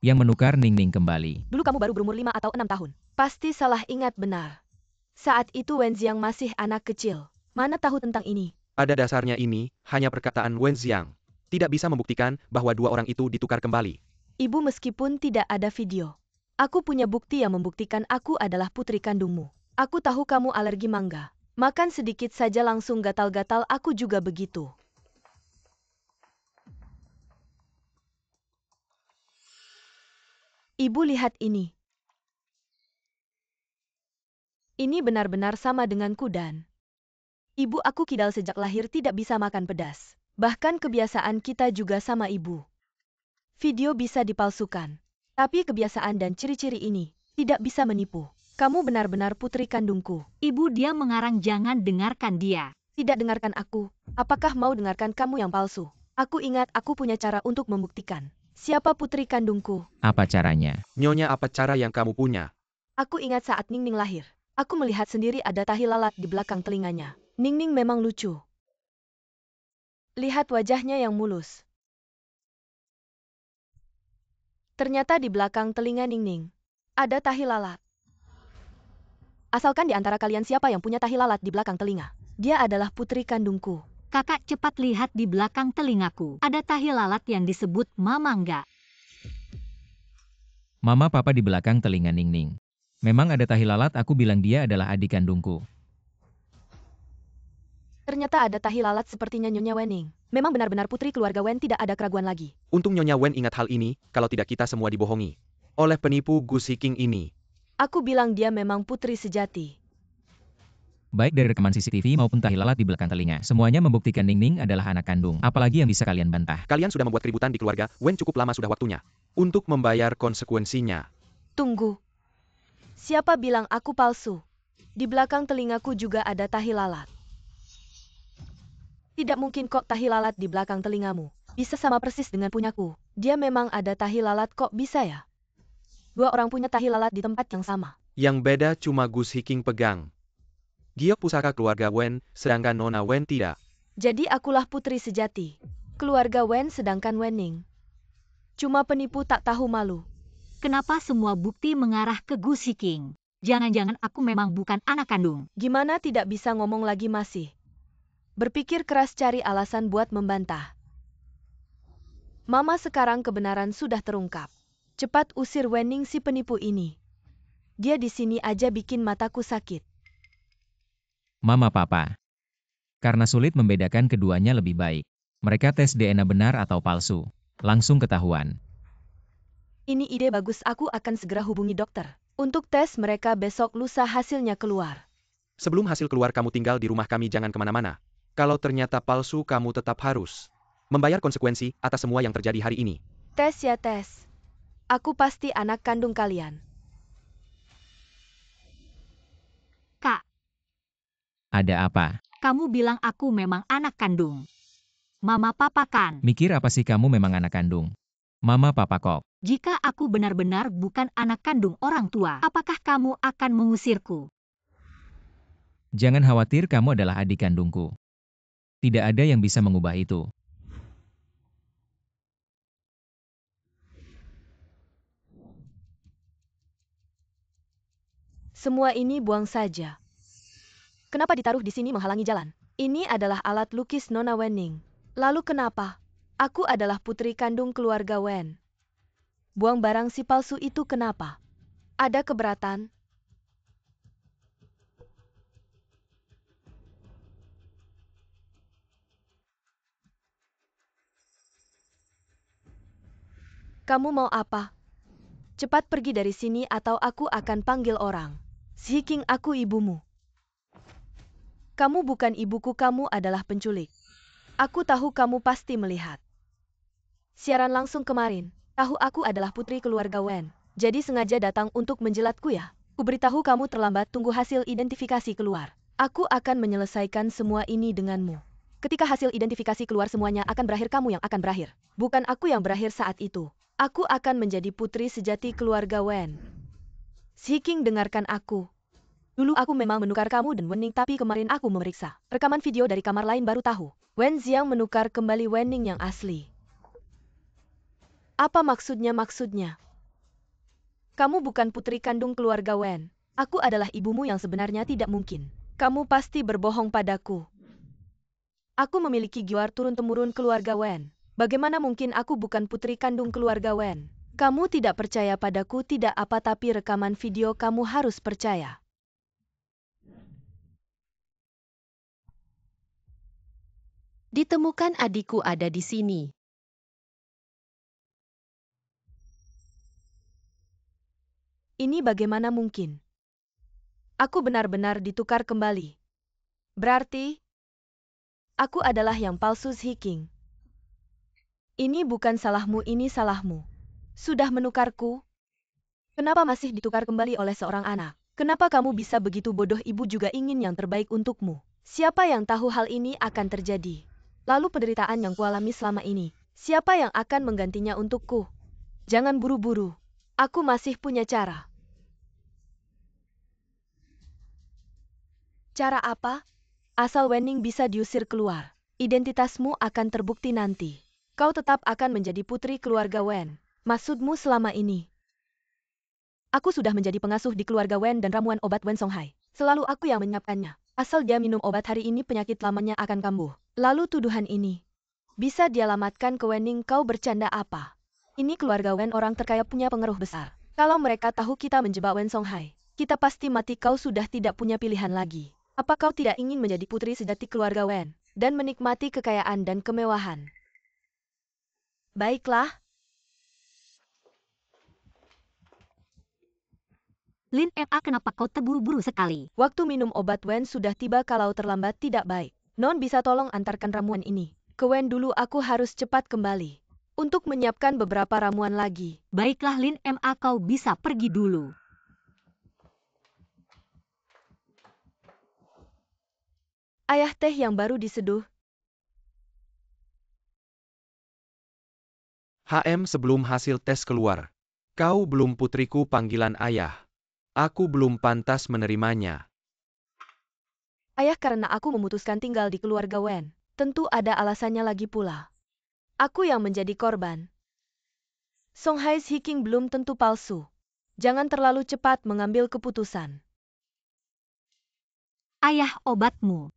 yang menukar Ningning kembali. Dulu kamu baru berumur 5 atau 6 tahun. Pasti salah ingat benar. Saat itu Wenziang masih anak kecil. Mana tahu tentang ini? Pada dasarnya ini hanya perkataan Wenziang. Tidak bisa membuktikan bahwa dua orang itu ditukar kembali. Ibu, meskipun tidak ada video, aku punya bukti yang membuktikan aku adalah putri kandungmu. Aku tahu kamu alergi mangga. Makan sedikit saja langsung gatal-gatal, aku juga begitu. Ibu, lihat ini. Ini benar-benar sama denganku dan ibu, aku kidal sejak lahir, tidak bisa makan pedas. Bahkan kebiasaan kita juga sama ibu. Video bisa dipalsukan. Tapi kebiasaan dan ciri-ciri ini tidak bisa menipu. Kamu benar-benar putri kandungku. Ibu, dia mengarang, jangan dengarkan dia. Tidak dengarkan aku. Apakah mau dengarkan kamu yang palsu? Aku ingat aku punya cara untuk membuktikan siapa putri kandungku. Apa caranya? Nyonya, apa cara yang kamu punya? Aku ingat saat Ningning lahir. Aku melihat sendiri ada tahi lalat di belakang telinganya. Ningning memang lucu. Lihat wajahnya yang mulus. Ternyata di belakang telinga Ningning ada tahi lalat. Asalkan di antara kalian siapa yang punya tahi lalat di belakang telinga, dia adalah putri kandungku. Kakak, cepat lihat di belakang telingaku. Ada tahi lalat yang disebut mamangga. Mama papa di belakang telinga Ningning. Memang ada tahi lalat, aku bilang dia adalah adik kandungku. Ternyata ada tahi lalat sepertinya Nyonya Wenning. Memang benar-benar putri keluarga Wen, tidak ada keraguan lagi. Untung Nyonya Wen ingat hal ini, kalau tidak kita semua dibohongi oleh penipu Gu Xiqing ini. Aku bilang dia memang putri sejati. Baik dari rekaman CCTV maupun tahi lalat di belakang telinga, semuanya membuktikan Ningning adalah anak kandung. Apalagi yang bisa kalian bantah? Kalian sudah membuat keributan di keluarga Wen, cukup lama sudah waktunya untuk membayar konsekuensinya. Tunggu. Siapa bilang aku palsu? Di belakang telingaku juga ada tahi lalat. Tidak mungkin kok tahi lalat di belakang telingamu. Bisa sama persis dengan punyaku. Dia memang ada tahi lalat, kok bisa ya? Dua orang punya tahi lalat di tempat yang sama. Yang beda cuma Gu Xiqing pegang giok pusaka keluarga Wen, sedangkan Nona Wen tidak. Jadi akulah putri sejati. Keluarga Wen sedangkan Wenning cuma penipu tak tahu malu. Kenapa semua bukti mengarah ke Gu Xiqing? Jangan-jangan aku memang bukan anak kandung. Gimana tidak bisa ngomong lagi masih? Berpikir keras cari alasan buat membantah. Mama, sekarang kebenaran sudah terungkap. Cepat usir Wenning si penipu ini. Dia di sini aja bikin mataku sakit. Mama papa. Karena sulit membedakan keduanya, lebih baik mereka tes DNA benar atau palsu. Langsung ketahuan. Ini ide bagus, aku akan segera hubungi dokter. Untuk tes mereka besok lusa hasilnya keluar. Sebelum hasil keluar kamu tinggal di rumah kami, jangan kemana-mana. Kalau ternyata palsu kamu tetap harus membayar konsekuensi atas semua yang terjadi hari ini. Tes ya tes. Aku pasti anak kandung kalian. Kak, Ada apa? kamu bilang aku memang anak kandung. Mama papa kan? Mikir apa sih kamu memang anak kandung? Mama papa kok. Jika aku benar-benar bukan anak kandung orang tua, apakah kamu akan mengusirku? Jangan khawatir, kamu adalah adik kandungku. Tidak ada yang bisa mengubah itu. Semua ini buang saja. Kenapa ditaruh di sini menghalangi jalan? Ini adalah alat lukis Nona Wenning. Lalu kenapa? Aku adalah putri kandung keluarga Wen. Buang barang si palsu itu kenapa? Ada keberatan? Kamu mau apa? Cepat pergi dari sini atau aku akan panggil orang. Xiqing, aku ibumu. Kamu bukan ibuku, kamu adalah penculik. Aku tahu kamu pasti melihat siaran langsung kemarin. Tahu aku adalah putri keluarga Wen. Jadi sengaja datang untuk menjelatku ya? Kuberitahu kamu terlambat, tunggu hasil identifikasi keluar. Aku akan menyelesaikan semua ini denganmu. Ketika hasil identifikasi keluar, semuanya akan berakhir, kamu yang akan berakhir. Bukan aku yang berakhir saat itu. Aku akan menjadi putri sejati keluarga Wen. Xiqing, dengarkan aku. Dulu aku memang menukar kamu dan Wenning, tapi kemarin aku memeriksa rekaman video dari kamar lain, baru tahu Wen Xiang menukar kembali Wenning yang asli. Apa maksudnya? Kamu bukan putri kandung keluarga Wen. Aku adalah ibumu yang sebenarnya, tidak mungkin. Kamu pasti berbohong padaku. Aku memiliki giwar turun-temurun keluarga Wen. Bagaimana mungkin aku bukan putri kandung keluarga Wen? Kamu tidak percaya padaku, tidak apa, tapi rekaman video kamu harus percaya. Ditemukan adikku ada di sini. Ini bagaimana mungkin? Aku benar-benar ditukar kembali. Berarti aku adalah yang palsu Xiqing. Ini bukan salahmu, ini salahmu. Sudah menukarku? Kenapa masih ditukar kembali oleh seorang anak? Kenapa kamu bisa begitu bodoh? Ibu juga ingin yang terbaik untukmu. Siapa yang tahu hal ini akan terjadi? Lalu penderitaan yang kualami selama ini, siapa yang akan menggantinya untukku? Jangan buru-buru. Aku masih punya cara. Cara apa? Asal Wenning bisa diusir keluar, identitasmu akan terbukti nanti. Kau tetap akan menjadi putri keluarga Wen. Maksudmu selama ini? Aku sudah menjadi pengasuh di keluarga Wen dan ramuan obat Wen Songhai. Selalu aku yang menyiapkannya. Asal dia minum obat hari ini, penyakit lamanya akan kambuh. Lalu tuduhan ini bisa dialamatkan ke Wenning. Kau bercanda apa? Ini keluarga Wen orang terkaya, punya pengaruh besar. Kalau mereka tahu kita menjebak Wen Songhai, kita pasti mati. Kau sudah tidak punya pilihan lagi. Apa kau tidak ingin menjadi putri sejati keluarga Wen dan menikmati kekayaan dan kemewahan? Baiklah. Lin Ma, kenapa kau terburu-buru sekali? Waktu minum obat Wen sudah tiba. Kalau terlambat tidak baik. Non bisa tolong antarkan ramuan ini ke Wen dulu. Aku harus cepat kembali untuk menyiapkan beberapa ramuan lagi. Baiklah Lin Ma, kau bisa pergi dulu. Ayah, teh yang baru diseduh. Sebelum hasil tes keluar. Kau belum putriku panggilan ayah. Aku belum pantas menerimanya. Ayah, karena aku memutuskan tinggal di keluarga Wen. Tentu ada alasannya lagi pula. Aku yang menjadi korban. Songhai Hiking belum tentu palsu. Jangan terlalu cepat mengambil keputusan. Ayah, obatmu.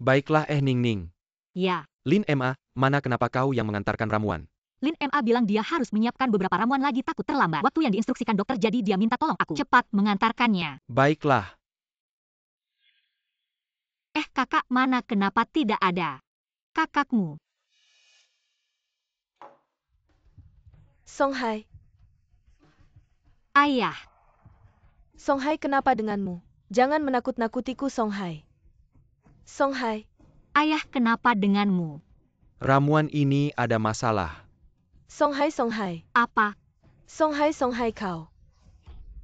Baiklah Ningning. Ya. Lin Ma, mana kenapa kau yang mengantarkan ramuan? Lin Ma bilang dia harus menyiapkan beberapa ramuan lagi, takut terlambat waktu yang diinstruksikan dokter, jadi dia minta tolong aku cepat mengantarkannya. Baiklah. Kakak mana kenapa tidak ada? Kakakmu. Songhai. Ayah. Songhai, kenapa denganmu? Jangan menakut-nakutiku, Songhai. Songhai. Ayah, kenapa denganmu? Ramuan ini ada masalah. Songhai. Apa? Songhai kau.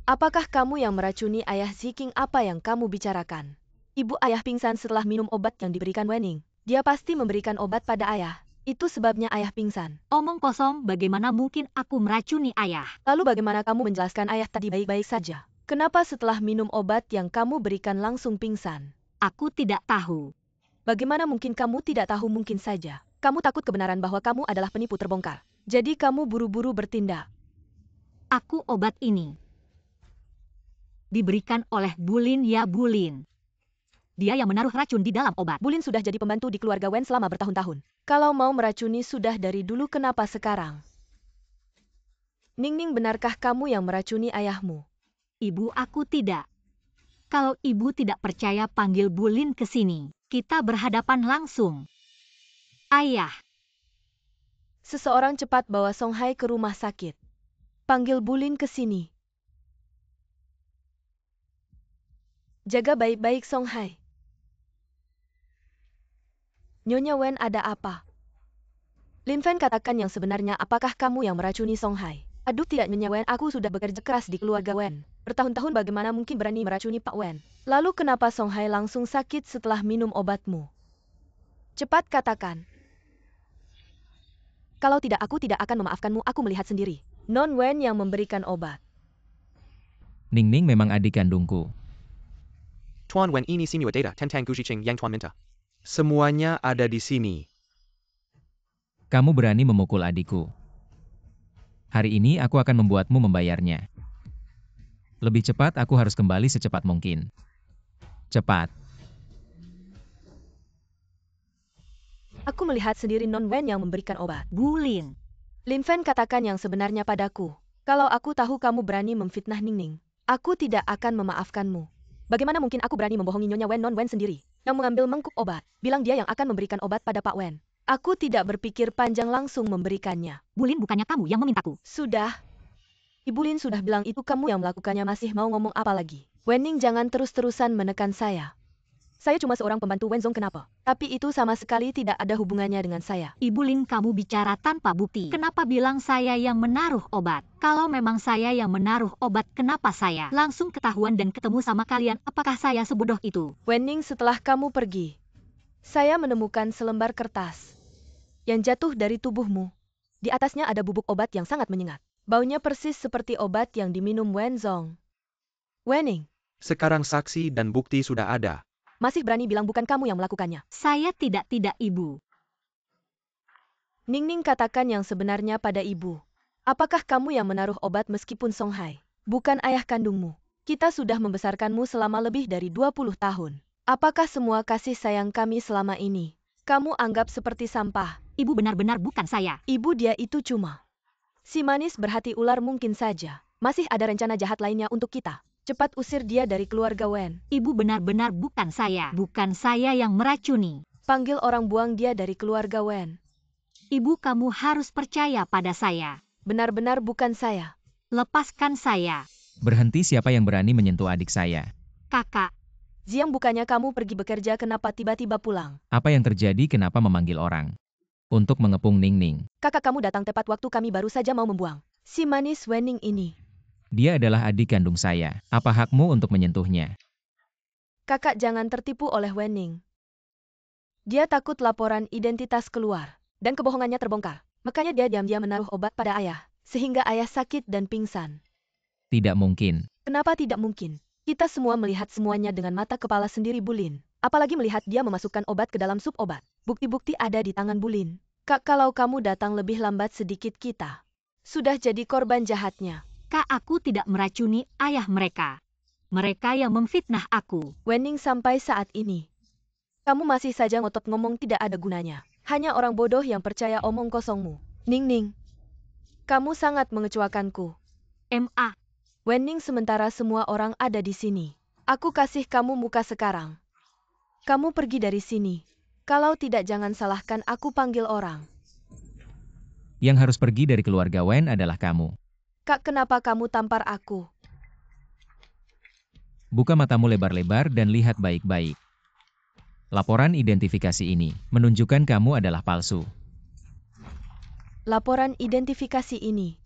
Apakah kamu yang meracuni ayah Ziking? Apa yang kamu bicarakan? Ibu ayah pingsan setelah minum obat yang diberikan Wening. Dia pasti memberikan obat pada ayah. Itu sebabnya ayah pingsan. Omong kosong, bagaimana mungkin aku meracuni ayah? Lalu bagaimana kamu menjelaskan ayah tadi baik-baik saja? Kenapa setelah minum obat yang kamu berikan langsung pingsan? Aku tidak tahu. Bagaimana mungkin kamu tidak tahu? Mungkin saja kamu takut kebenaran bahwa kamu adalah penipu terbongkar. Jadi kamu buru-buru bertindak. Aku obat ini diberikan oleh Bulin, ya Bulin. Dia yang menaruh racun di dalam obat. Bulin sudah jadi pembantu di keluarga Wen selama bertahun-tahun. Kalau mau meracuni sudah dari dulu, kenapa sekarang? Ningning, benarkah kamu yang meracuni ayahmu? Ibu, aku tidak. Kalau ibu tidak percaya, panggil Bulin ke sini. Kita berhadapan langsung. Ayah. Seseorang cepat bawa Songhai ke rumah sakit. Panggil Bulin ke sini. Jaga baik-baik Songhai. Nyonya Wen, ada apa? Lin Fen, katakan yang sebenarnya. Apakah kamu yang meracuni Songhai? Aduh, tidak Nyonya Wen, aku sudah bekerja keras di keluarga Wen. Bertahun-tahun, bagaimana mungkin berani meracuni Pak Wen? Lalu kenapa Songhai langsung sakit setelah minum obatmu? Cepat katakan. Kalau tidak, aku tidak akan memaafkanmu. Aku melihat sendiri. Non Wen yang memberikan obat. Ningning memang adik kandungku. Tuan Wen ini Sinua Data Tentang Guziching Yang Tuan Minta. Semuanya ada di sini. Kamu berani memukul adikku. Hari ini aku akan membuatmu membayarnya. Lebih cepat, aku harus kembali secepat mungkin. Cepat. Aku melihat sendiri Non Wen yang memberikan obat. Bulin. Lin Fen, katakan yang sebenarnya padaku. Kalau aku tahu kamu berani memfitnah Ningning, aku tidak akan memaafkanmu. Bagaimana mungkin aku berani membohongi Nyonya Wen? Non Wen sendiri yang mengambil mangkuk obat. Bilang dia yang akan memberikan obat pada Pak Wen. Aku tidak berpikir panjang, langsung memberikannya. Bulin, bukannya kamu yang memintaku. Sudah. Ibu Lin sudah bilang itu kamu yang melakukannya. Masih mau ngomong apa lagi? Wening, jangan terus-terusan menekan saya. Saya cuma seorang pembantu Wenzong, kenapa? Tapi itu sama sekali tidak ada hubungannya dengan saya. Ibu Lin, kamu bicara tanpa bukti. Kenapa bilang saya yang menaruh obat? Kalau memang saya yang menaruh obat, kenapa saya langsung ketahuan dan ketemu sama kalian? Apakah saya sebodoh itu? Wening, setelah kamu pergi, saya menemukan selembar kertas yang jatuh dari tubuhmu. Di atasnya ada bubuk obat yang sangat menyengat. Baunya persis seperti obat yang diminum Wenzong. Wening, Sekarang saksi dan bukti sudah ada. masih berani bilang bukan kamu yang melakukannya? Saya tidak, Ibu. Ningning, katakan yang sebenarnya pada ibu. Apakah kamu yang menaruh obat meskipun Songhai bukan ayah kandungmu? Kita sudah membesarkanmu selama lebih dari 20 tahun. Apakah semua kasih sayang kami selama ini kamu anggap seperti sampah? Ibu benar-benar bukan saya. Ibu, dia itu cuma si manis berhati ular mungkin saja. Masih ada rencana jahat lainnya untuk kita. Cepat usir dia dari keluarga Wen. Ibu benar-benar bukan saya. Bukan saya yang meracuni. Panggil orang buang dia dari keluarga Wen. Ibu, kamu harus percaya pada saya. Benar-benar bukan saya. Lepaskan saya. Berhenti, siapa yang berani menyentuh adik saya? Kakak, Jiang, bukannya kamu pergi bekerja, kenapa tiba-tiba pulang? Apa yang terjadi, kenapa memanggil orang? Untuk mengepung Ningning. Kakak kamu datang tepat waktu kami baru saja mau membuang si manis Wenning ini. Dia adalah adik kandung saya. Apa hakmu untuk menyentuhnya? Kakak jangan tertipu oleh Wenning. Dia takut laporan identitas keluar dan kebohongannya terbongkar. Makanya dia diam-diam menaruh obat pada ayah, sehingga ayah sakit dan pingsan. Tidak mungkin. Kenapa tidak mungkin? Kita semua melihat semuanya dengan mata kepala sendiri, Bulin. Apalagi melihat dia memasukkan obat ke dalam sup obat. Bukti-bukti ada di tangan Bulin. Kak, kalau kamu datang lebih lambat sedikit, kita sudah jadi korban jahatnya. Kak, aku tidak meracuni ayah mereka. Mereka yang memfitnah aku. Wenning, sampai saat ini kamu masih saja ngotot ngomong tidak ada gunanya. Hanya orang bodoh yang percaya omong kosongmu. Ningning, kamu sangat mengecewakanku. Ma. Wenning, sementara semua orang ada di sini. Aku kasih kamu muka sekarang. Kamu pergi dari sini. Kalau tidak, jangan salahkan aku panggil orang. Yang harus pergi dari keluarga Wen adalah kamu. Kak, kenapa kamu tampar aku? Buka matamu lebar-lebar dan lihat baik-baik. Laporan identifikasi ini menunjukkan kamu adalah palsu. Laporan identifikasi ini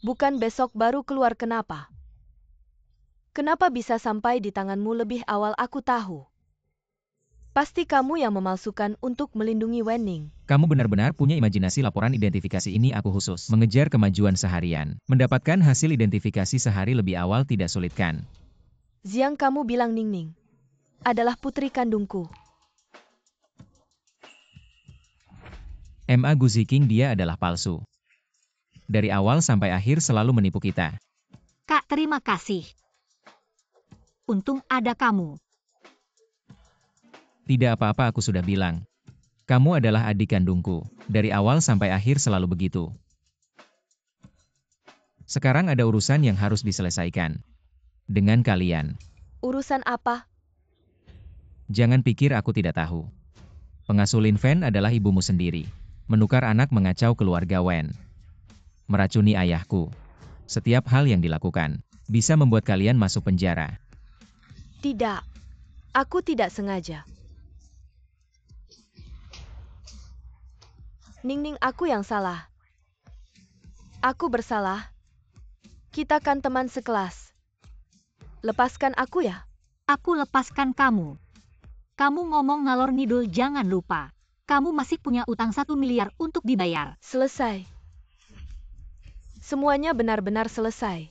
bukan besok baru keluar, kenapa? Kenapa bisa sampai di tanganmu lebih awal? Aku tahu. Pasti kamu yang memalsukan untuk melindungi Wenning. Kamu benar-benar punya imajinasi. Laporan identifikasi ini aku khusus mengejar kemajuan seharian. Mendapatkan hasil identifikasi sehari lebih awal tidak sulit kan? Jiang, kamu bilang Ningning adalah putri kandungku. Ma Guziking, dia adalah palsu. Dari awal sampai akhir selalu menipu kita. Kak, terima kasih. Untung ada kamu. Tidak apa-apa, aku sudah bilang. Kamu adalah adik kandungku. Dari awal sampai akhir selalu begitu. Sekarang ada urusan yang harus diselesaikan. Dengan kalian. Urusan apa? Jangan pikir aku tidak tahu. Pengasuh Lin Fen adalah ibumu sendiri. Menukar anak, mengacau keluarga Wen. Meracuni ayahku. Setiap hal yang dilakukan bisa membuat kalian masuk penjara. Tidak. Aku tidak sengaja. Ningning, aku yang salah. Aku bersalah. Kita kan teman sekelas. Lepaskan aku ya. Aku lepaskan kamu. Kamu ngomong ngalor ngidul, jangan lupa. Kamu masih punya utang 1 miliar untuk dibayar. Selesai. Semuanya benar-benar selesai.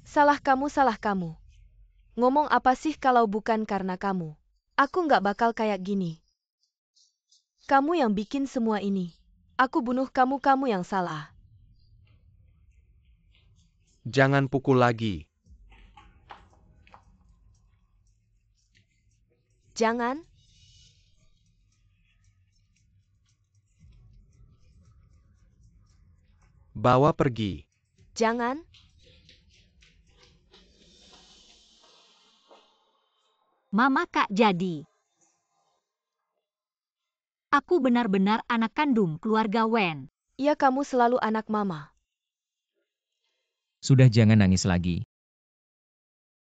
Salah kamu, salah kamu. Ngomong apa sih kalau bukan karena kamu? Aku nggak bakal kayak gini. Kamu yang bikin semua ini. Aku bunuh kamu, kamu yang salah. Jangan pukul lagi. Jangan. Bawa pergi. Jangan. Mama, Kak, jadi. Aku benar-benar anak kandung keluarga Wen. Iya, kamu selalu anak mama. Sudah, jangan nangis lagi.